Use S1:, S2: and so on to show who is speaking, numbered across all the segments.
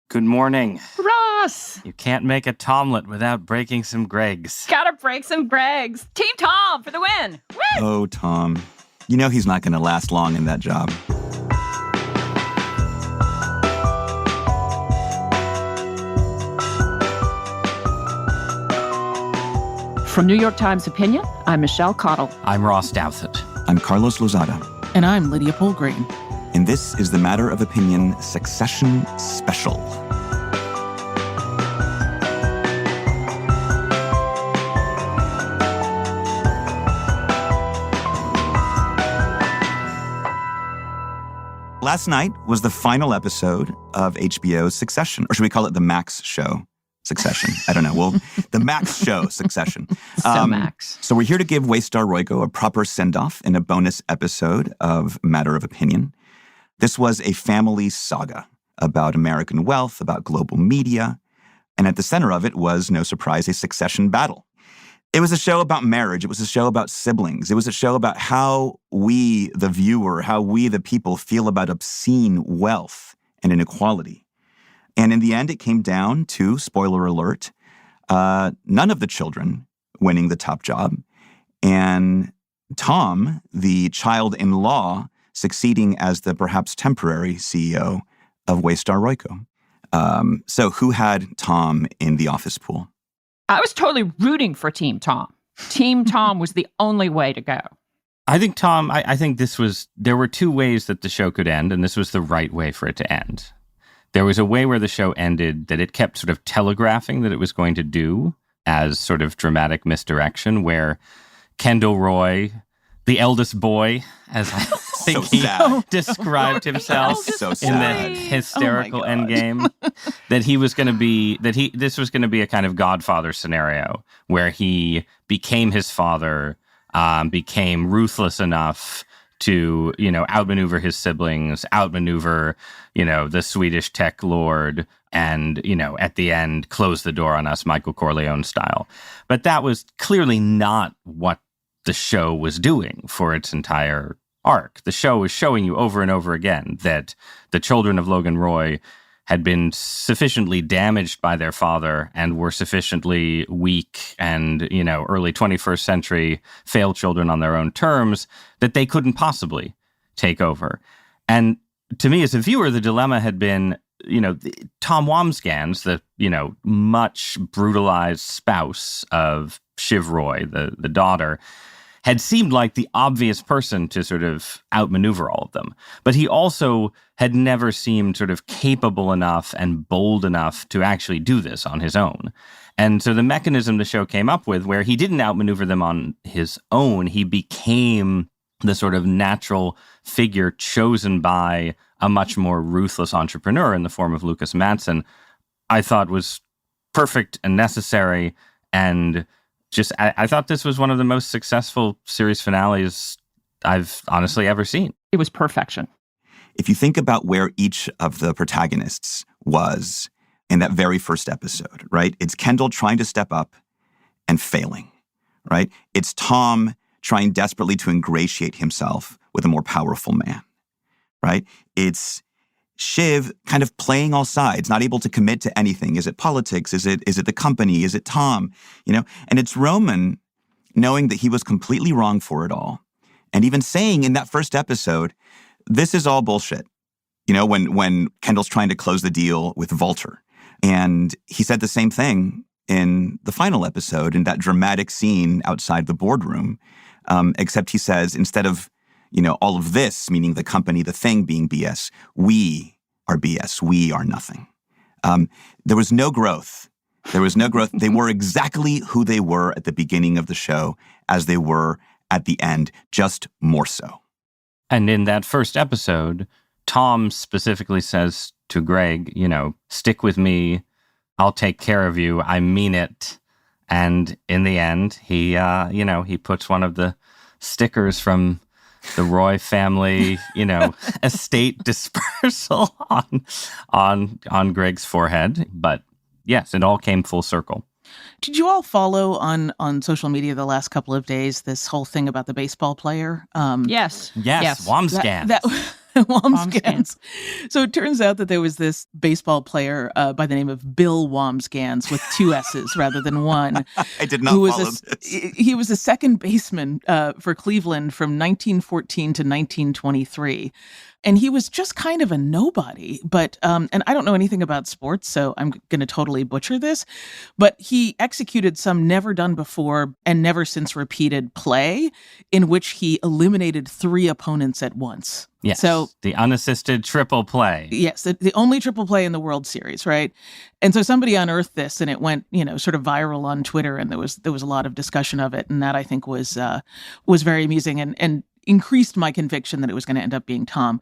S1: Good morning.
S2: Ross!
S1: You can't make a Tomlet without breaking some Gregs.
S2: Gotta break some Gregs. Team Tom for the win. Woo!
S3: Oh, Tom. You know he's not going to last long in that job.
S2: From New York Times Opinion, I'm Michelle Cottle.
S1: I'm Ross Douthat.
S3: I'm Carlos Lozada.
S4: And I'm Lydia Polgreen.
S3: And this is the Matter of Opinion Succession Special. Last night was the final episode of HBO's Succession, or should we call it the Max show? Succession. I don't know. Well, the Max show, Succession.
S2: Max.
S3: So we're here to give Waystar Royco a proper send-off in a bonus episode of Matter of Opinion. This was a family saga about American wealth, about global media, and at the center of it was, no surprise, a succession battle. It was a show about marriage. It was a show about siblings. It was a show about how we, the viewer, how we, the people, feel about obscene wealth and inequality. And in the end, it came down to, spoiler alert, none of the children winning the top job, and Tom, the child-in-law, succeeding as the perhaps temporary CEO of Waystar Royco. So who had Tom in the office pool?
S2: I was totally rooting for Team Tom. Team Tom was the only way to go.
S1: I think, Tom, I think there were two ways that the show could end, and this was the right way for it to end. There was a way where the show ended that it kept sort of telegraphing that it was going to do as sort of dramatic misdirection, where Kendall Roy, the eldest boy, as I think he described himself in the hysterical endgame, that he was going to be, this was going to be a kind of Godfather scenario where he became his father, became ruthless enough to, outmaneuver his siblings, outmaneuver, the Swedish tech lord, and, at the end, close the door on us, Michael Corleone style. But that was clearly not what the show was doing for its entire arc. The show was showing you over and over again that the children of Logan Roy had been sufficiently damaged by their father and were sufficiently weak and, early 21st century failed children on their own terms that they couldn't possibly take over. And to me as a viewer, the dilemma had been, Tom Wambsgans, the, much brutalized spouse of Shiv Roy, the daughter, had seemed like the obvious person to sort of outmaneuver all of them. But he also had never seemed sort of capable enough and bold enough to actually do this on his own. And so the mechanism the show came up with, where he didn't outmaneuver them on his own, he became the sort of natural figure chosen by a much more ruthless entrepreneur in the form of Lucas Madsen, I thought was perfect and necessary. And I thought this was one of the most successful series finales I've honestly ever seen.
S2: It was perfection.
S3: If you think about where each of the protagonists was in that very first episode, right? It's Kendall trying to step up and failing, right? It's Tom trying desperately to ingratiate himself with a more powerful man, right? It's Shiv kind of playing all sides, not able to commit to anything. Is it politics? Is it the company? Is it Tom? And it's Roman knowing that he was completely wrong for it all. And even saying in that first episode, this is all bullshit. When Kendall's trying to close the deal with Walter. And he said the same thing in the final episode, in that dramatic scene outside the boardroom. Except he says, instead of all of this, meaning the company, the thing being BS, we are BS. We are nothing. There was no growth. They were exactly who they were at the beginning of the show as they were at the end, just more so.
S1: And in that first episode, Tom specifically says to Greg, stick with me. I'll take care of you. I mean it. And in the end, he puts one of the stickers from the Roy family, estate dispersal on Greg's forehead. But yes, it all came full circle.
S4: Did you all follow on social media the last couple of days this whole thing about the baseball player?
S2: Yes.
S1: Wambsgans.
S4: Wambsgans. So it turns out that there was this baseball player by the name of Bill Wambsgans with two S's rather than one.
S3: I did not follow this.
S4: He was a second baseman for Cleveland from 1914 to 1923. And he was just kind of a nobody. But, and I don't know anything about sports, so I'm going to totally butcher this. But he executed some never done before and never since repeated play in which he eliminated 3 opponents at once.
S1: Yes,
S4: so
S1: the unassisted triple play.
S4: Yes, the only triple play in the World Series, right? And so somebody unearthed this, and it went, sort of viral on Twitter, and there was a lot of discussion of it, and that I think was very amusing and increased my conviction that it was going to end up being Tom.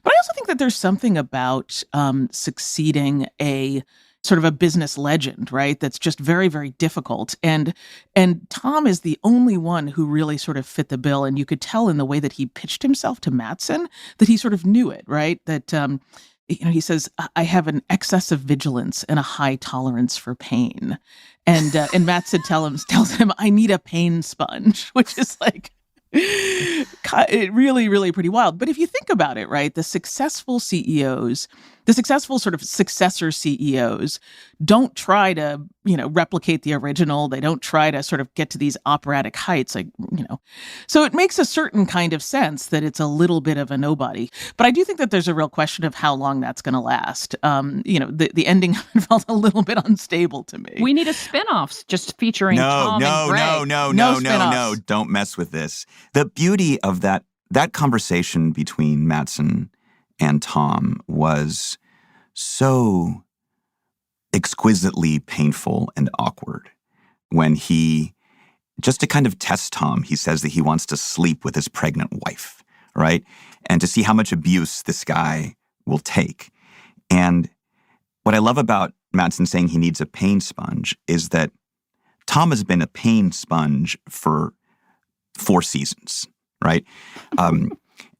S4: But I also think that there's something about succeeding a sort of a business legend, right? That's just very, very difficult. And Tom is the only one who really sort of fit the bill. And you could tell in the way that he pitched himself to Matsson that he sort of knew it, right? That, he says, I have an excess of vigilance and a high tolerance for pain. And Matsson tells him, I need a pain sponge, which is like, really, really pretty wild. But if you think about it, right, the successful CEOs, the successful sort of successor CEOs don't try to, replicate the original. They don't try to sort of get to these operatic heights, So it makes a certain kind of sense that it's a little bit of a nobody. But I do think that there's a real question of how long that's going to last. The ending felt a little bit unstable to me.
S2: We need a spinoff just featuring Tom and Greg.
S3: No. Don't mess with this. The beauty of that conversation between Matsson and Tom was so exquisitely painful and awkward when he, just to kind of test Tom, he says that he wants to sleep with his pregnant wife, right? And to see how much abuse this guy will take. And what I love about Matsson saying he needs a pain sponge is that Tom has been a pain sponge for 4 seasons, right?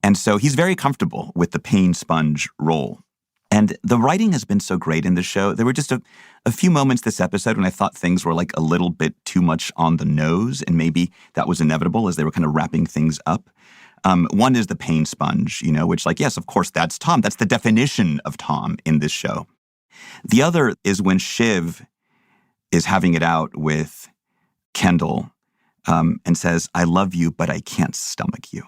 S3: And so he's very comfortable with the pain sponge role. And the writing has been so great in the show. There were just a few moments this episode when I thought things were like a little bit too much on the nose, and maybe that was inevitable as they were kind of wrapping things up. One is the pain sponge, which yes, of course, that's Tom. That's the definition of Tom in this show. The other is when Shiv is having it out with Kendall and says, I love you, but I can't stomach you.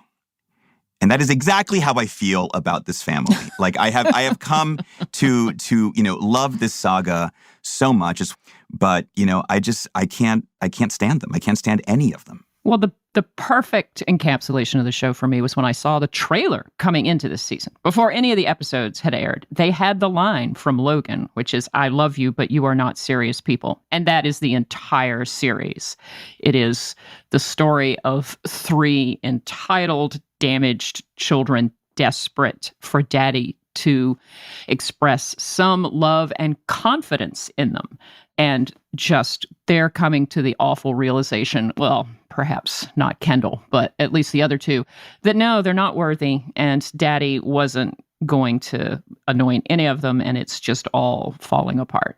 S3: And that is exactly how I feel about this family. I have come to love this saga so much, but I can't stand them. I can't stand any of them.
S2: Well, the perfect encapsulation of the show for me was when I saw the trailer coming into this season. Before any of the episodes had aired, they had the line from Logan, which is, I love you, but you are not serious people. And that is the entire series. It is the story of 3 entitled, damaged children desperate for daddy to express some love and confidence in them. And just they're coming to the awful realization, well, perhaps not Kendall, but at least the other 2, that no, they're not worthy. And daddy wasn't going to anoint any of them. And it's just all falling apart.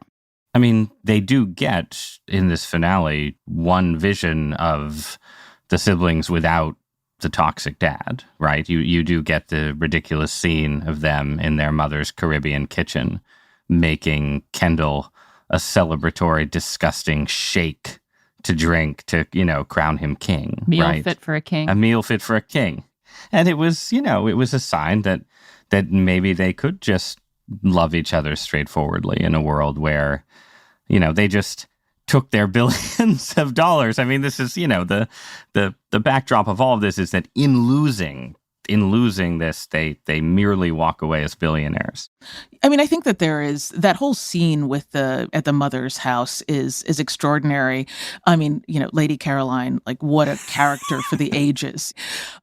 S1: I mean, they do get in this finale one vision of the siblings without the toxic dad, right? You do get the ridiculous scene of them in their mother's Caribbean kitchen making Kendall a celebratory, disgusting shake to drink to, crown him king.
S2: Meal
S1: right?
S2: fit for a king.
S1: A meal fit for a king. And it was, it was a sign that maybe they could just love each other straightforwardly in a world where, they just took their billions of dollars. I mean, this is, the backdrop of all of this is that in losing this, they merely walk away as billionaires.
S4: I mean, I think that there is that whole scene with at the mother's house is extraordinary. I mean, Lady Caroline, what a character for the ages.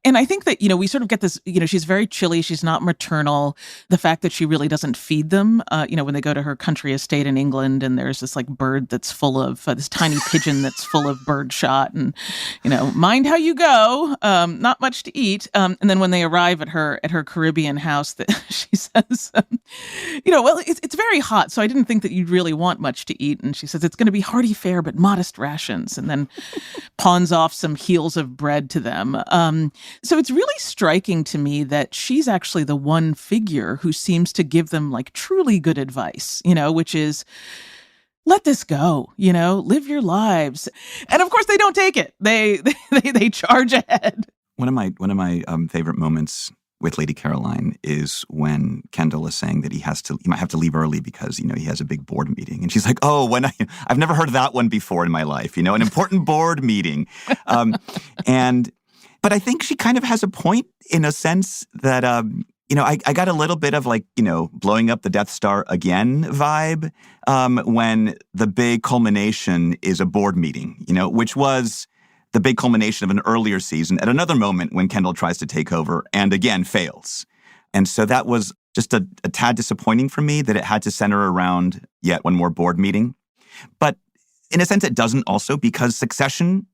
S4: And I think that, we sort of get this, she's very chilly. She's not maternal. The fact that she really doesn't feed them, when they go to her country estate in England and there's this bird that's full of this tiny pigeon that's full of bird shot and, mind how you go, not much to eat. And then when when they arrive at her Caribbean house, that she says, well, it's very hot, so I didn't think that you'd really want much to eat. And she says it's going to be hearty fare, but modest rations, and then pawns off some heels of bread to them. So it's really striking to me that she's actually the one figure who seems to give them like truly good advice, which is, let this go, live your lives. And of course they don't take it. They charge ahead.
S3: One of my favorite moments with Lady Caroline is when Kendall is saying that he might have to leave early because, he has a big board meeting. And she's like, oh, I've never heard that one before in my life, an important board meeting. But I think she kind of has a point in a sense that, I got a little bit of blowing up the Death Star again vibe when the big culmination is a board meeting, which was the big culmination of an earlier season at another moment when Kendall tries to take over and again fails. And so that was just a tad disappointing for me that it had to center around yet one more board meeting. But in a sense, it doesn't also, because Succession,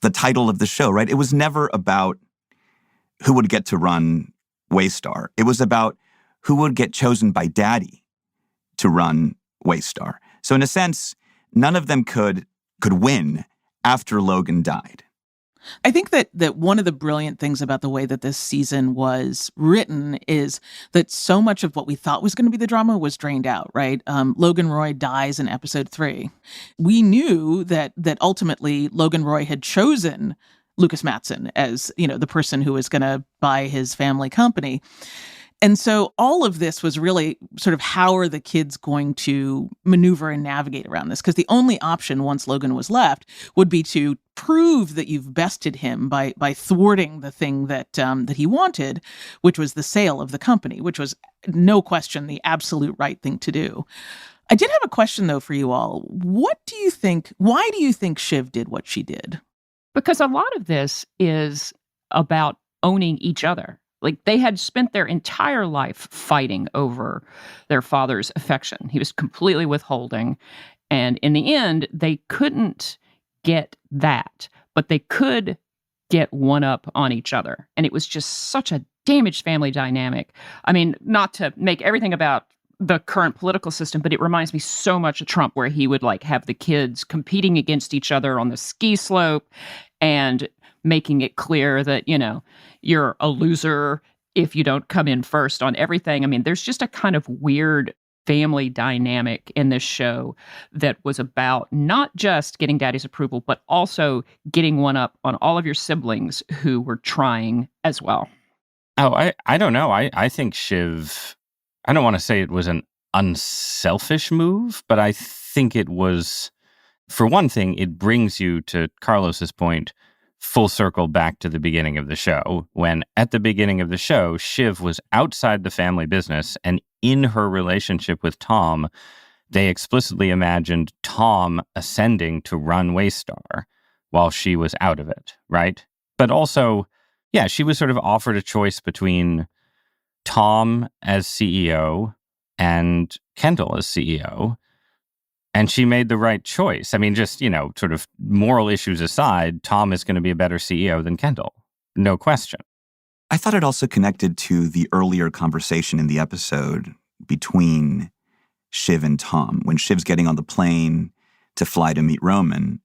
S3: the title of the show, right? It was never about who would get to run Waystar. It was about who would get chosen by Daddy to run Waystar. So in a sense, none of them could win after Logan died.
S4: I think that one of the brilliant things about the way that this season was written is that so much of what we thought was going to be the drama was drained out, right? Logan Roy dies in episode 3. We knew that ultimately Logan Roy had chosen Lucas Matson as, the person who was going to buy his family company. And so all of this was really sort of, how are the kids going to maneuver and navigate around this? Because the only option once Logan was left would be to prove that you've bested him by thwarting the thing that he wanted, which was the sale of the company, which was no question the absolute right thing to do. I did have a question, though, for you all. Why do you think Shiv did what she did?
S2: Because a lot of this is about owning each other. Like, they had spent their entire life fighting over their father's affection. He was completely withholding. And in the end, they couldn't get that, but they could get one up on each other. And it was just such a damaged family dynamic. I mean, not to make everything about the current political system, but it reminds me so much of Trump, where he would have the kids competing against each other on the ski slope and making it clear that, you're a loser if you don't come in first on everything. I mean, there's just a kind of weird family dynamic in this show that was about not just getting Daddy's approval, but also getting one up on all of your siblings who were trying as well.
S1: Oh, I don't know. I think Shiv, I don't want to say it was an unselfish move, but I think it was, for one thing, it brings you, to Carlos's point, full circle back to the beginning of the show, when at the beginning of the show, Shiv was outside the family business, and in her relationship with Tom, they explicitly imagined Tom ascending to run Waystar while she was out of it, right? But also, yeah, she was sort of offered a choice between Tom as CEO and Kendall as CEO. And she made the right choice. I mean, just, sort of moral issues aside, Tom is going to be a better CEO than Kendall. No question.
S3: I thought it also connected to the earlier conversation in the episode between Shiv and Tom, when Shiv's getting on the plane to fly to meet Roman.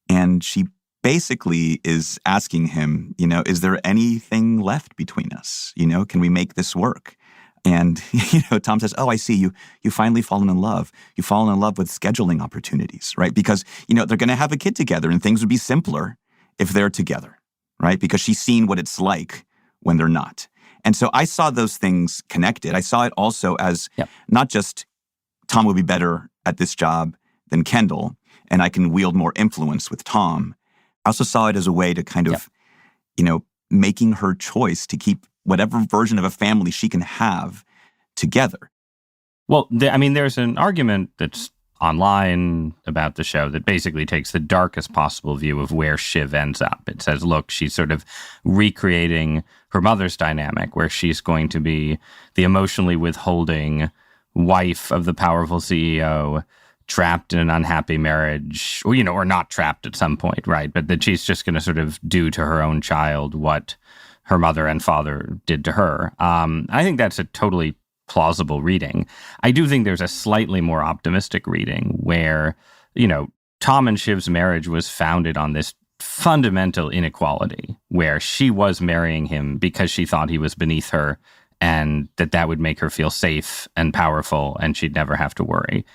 S3: And she basically is asking him, is there anything left between us? Can we make this work? And, Tom says, oh, I see you finally fallen in love. You've fallen in love with scheduling opportunities, right? Because, they're going to have a kid together and things would be simpler if they're together, right? Because she's seen what it's like when they're not. And so I saw those things connected. I saw it also as not just Tom would be better at this job than Kendall, and I can wield more influence with Tom. I also saw it as a way to kind of, making her choice to keep whatever version of a family she can have together.
S1: Well, there's an argument that's online about the show that basically takes the darkest possible view of where Shiv ends up. It says, look, she's sort of recreating her mother's dynamic, where she's going to be the emotionally withholding wife of the powerful CEO, trapped in an unhappy marriage, or not trapped at some point, right? But that she's just going to sort of do to her own child what her mother and father did to her. I think that's a totally plausible reading. I do think there's a slightly more optimistic reading where, Tom and Shiv's marriage was founded on this fundamental inequality where she was marrying him because she thought he was beneath her and that would make her feel safe and powerful and she'd never have to worry.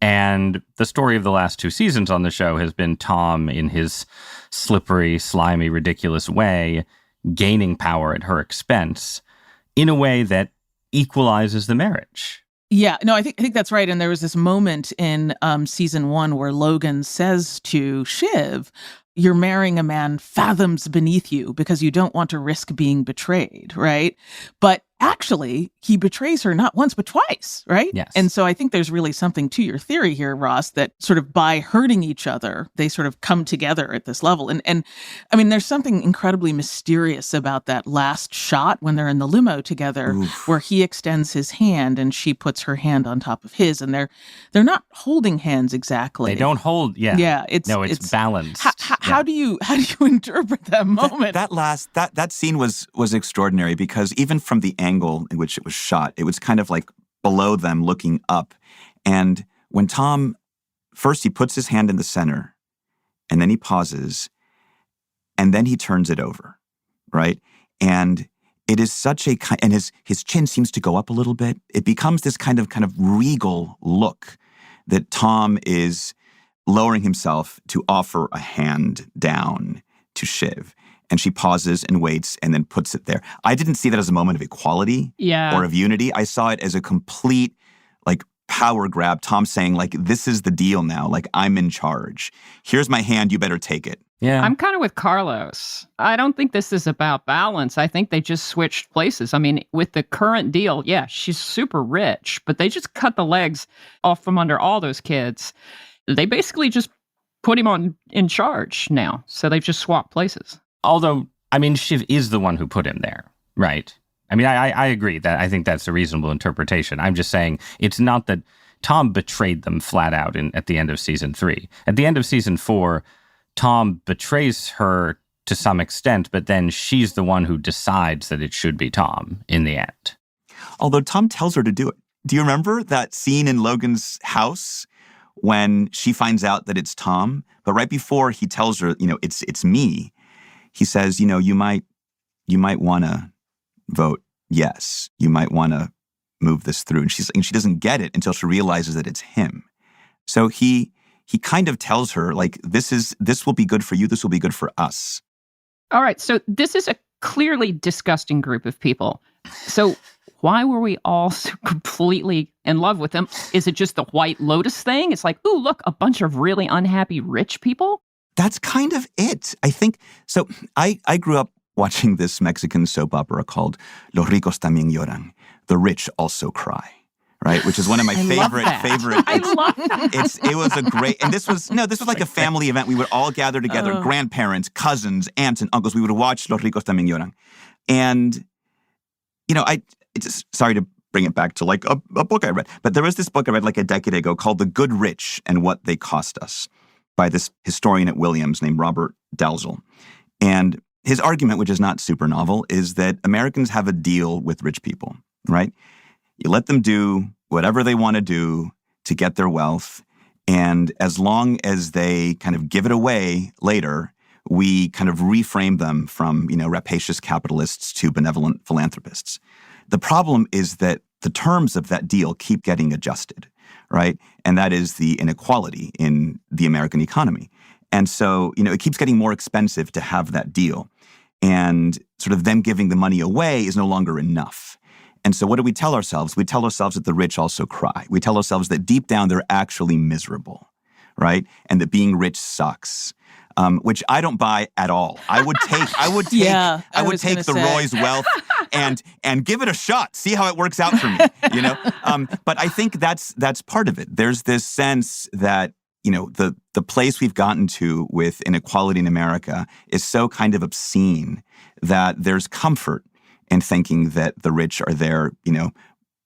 S1: And the story of the last 2 seasons on the show has been Tom in his slippery, slimy, ridiculous way, gaining power at her expense in a way that equalizes the marriage.
S4: Yeah, no, I think that's right. And there was this moment in season 1 where Logan says to Shiv, "You're marrying a man fathoms beneath you because you don't want to risk being betrayed," right? But actually, he betrays her not once, but twice, right?
S1: Yes.
S4: And so I think there's really something to your theory here, Ross, that sort of by hurting each other, they sort of come together at this level. And I mean, there's something incredibly mysterious about that last shot when they're in the limo together, where he extends his hand and she puts her hand on top of his, and they're not holding hands exactly.
S1: They don't hold. Yeah.
S4: Yeah.
S1: It's balanced.
S4: How do you interpret that moment?
S3: That scene was extraordinary because even from the angle in which it was shot, it was kind of like below them looking up. And when Tom, first he puts his hand in the center and then he pauses and then he turns it over, right? And it is such a kind, and his chin seems to go up a little bit. It becomes this kind of regal look that Tom is lowering himself to offer a hand down to Shiv. And she pauses and waits and then puts it there. I didn't see that as a moment of equality or of unity. I saw it as a complete, power grab. Tom saying, this is the deal now. I'm in charge. Here's my hand. You better take it.
S1: Yeah.
S2: I'm kind of with Carlos. I don't think this is about balance. I think they just switched places. I mean, with the current deal, yeah, she's super rich, but they just cut the legs off from under all those kids. They basically just put him in charge now. So they've just swapped places.
S1: Although, I mean, Shiv is the one who put him there, right? I mean, I agree that I think that's a reasonable interpretation. I'm just saying it's not that Tom betrayed them flat out at the end of season 3. At the end of season 4, Tom betrays her to some extent, but then she's the one who decides that it should be Tom in the end.
S3: Although Tom tells her to do it. Do you remember that scene in Logan's house when she finds out that it's Tom? But right before he tells her, it's me, he says, you might want to vote yes. You might want to move this through. And she doesn't get it until she realizes that it's him. So he kind of tells her, this will be good for you. This will be good for us.
S2: All right. So this is a clearly disgusting group of people. So why were we all so completely in love with them? Is it just the White Lotus thing? It's like, ooh, look, a bunch of really unhappy rich people?
S3: That's kind of it. I think, so I grew up watching this Mexican soap opera called Los ricos también lloran. The rich also cry, right? Which is one of my favorite.
S2: I love that.
S3: It was a great, and this was like a family event. We would all gather together, grandparents, cousins, aunts, and uncles. We would watch Los ricos también lloran. And, sorry to bring it back to a book I read, but there was this book I read a decade ago called The Good Rich and What They Cost Us, by this historian at Williams named Robert Dalzell. And his argument, which is not super novel, is that Americans have a deal with rich people, right? You let them do whatever they want to do to get their wealth. And as long as they kind of give it away later, we kind of reframe them from, rapacious capitalists to benevolent philanthropists. The problem is that the terms of that deal keep getting adjusted, right? And that is the inequality in the American economy. And so, it keeps getting more expensive to have that deal. And sort of them giving the money away is no longer enough. And so what do we tell ourselves? We tell ourselves that the rich also cry. We tell ourselves that deep down they're actually miserable, right? And that being rich sucks. Which I don't buy at all. I would take the Roy's wealth and give it a shot. See how it works out for me, But I think that's part of it. There's this sense that, the place we've gotten to with inequality in America is so kind of obscene that there's comfort in thinking that the rich are there,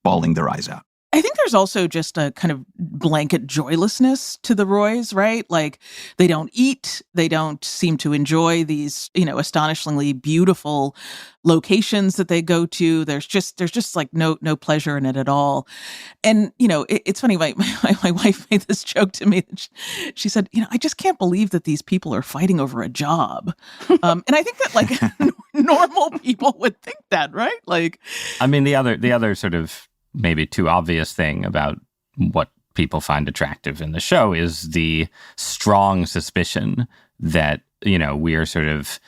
S3: bawling their eyes out.
S4: I think there's also just a kind of blanket joylessness to the Roys, right? Like they don't eat, they don't seem to enjoy these, astonishingly beautiful locations that they go to. There's just like no pleasure in it at all. And, it's funny, my wife made this joke to me. She said, I just can't believe that these people are fighting over a job. And I think that like normal people would think that, right? Like,
S1: I mean, the other sort of maybe too obvious thing about what people find attractive in the show is the strong suspicion that, we are sort of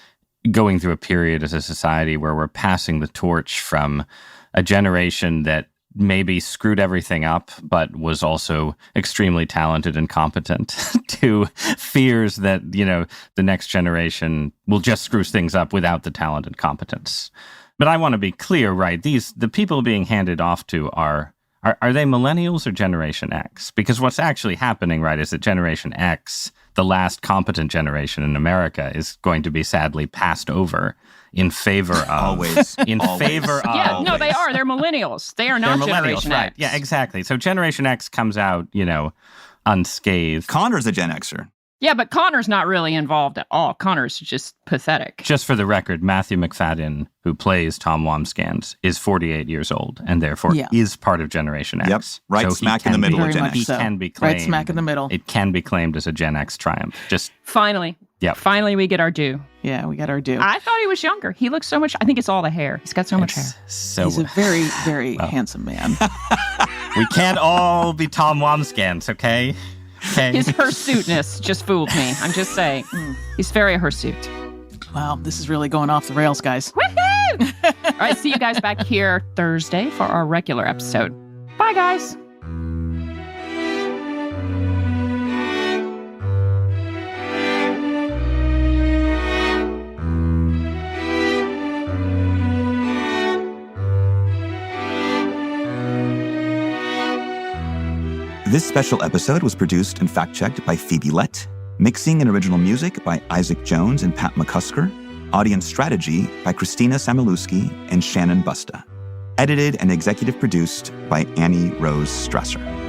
S1: going through a period as a society where we're passing the torch from a generation that maybe screwed everything up, but was also extremely talented and competent to fears that, the next generation will just screw things up without the talent and competence. But I want to be clear, right? The people being handed off to are they millennials or Generation X? Because what's actually happening, right, is that Generation X, the last competent generation in America, is going to be sadly passed over in favor of
S3: Always.
S1: Favor of.
S2: Yeah, no, they are. They're millennials. They are not Generation
S1: right?
S2: X.
S1: Yeah, exactly. So Generation X comes out, unscathed.
S3: Connor's a Gen Xer.
S2: Yeah, but Connor's not really involved at all. Connor's just pathetic.
S1: Just for the record, Matthew McFadden, who plays Tom Wamsgans, is 48 years old and therefore is part of Generation X.
S3: Yep, right
S1: so
S3: smack in the middle of Gen X.
S1: He can be claimed.
S4: Right smack in the middle.
S1: It can be claimed as a Gen X triumph. Just
S2: finally.
S1: Yep.
S2: Finally, we get our due.
S4: Yeah, we got our due.
S2: I thought he was younger. He looks so much. I think it's all the hair. He's got so much hair.
S1: So
S4: he's a very, very handsome man.
S1: We can't all be Tom Wamsgans, okay?
S2: His hirsuteness just fooled me. I'm just saying. He's very hirsute.
S4: Wow, this is really going off the rails, guys.
S2: Woohoo! All right, see you guys back here Thursday for our regular episode. Bye, guys.
S3: This special episode was produced and fact-checked by Phoebe Lett, mixing and original music by Isaac Jones and Pat McCusker, audience strategy by Christina Samilewski and Shannon Busta, edited and executive produced by Annie Rose Strasser.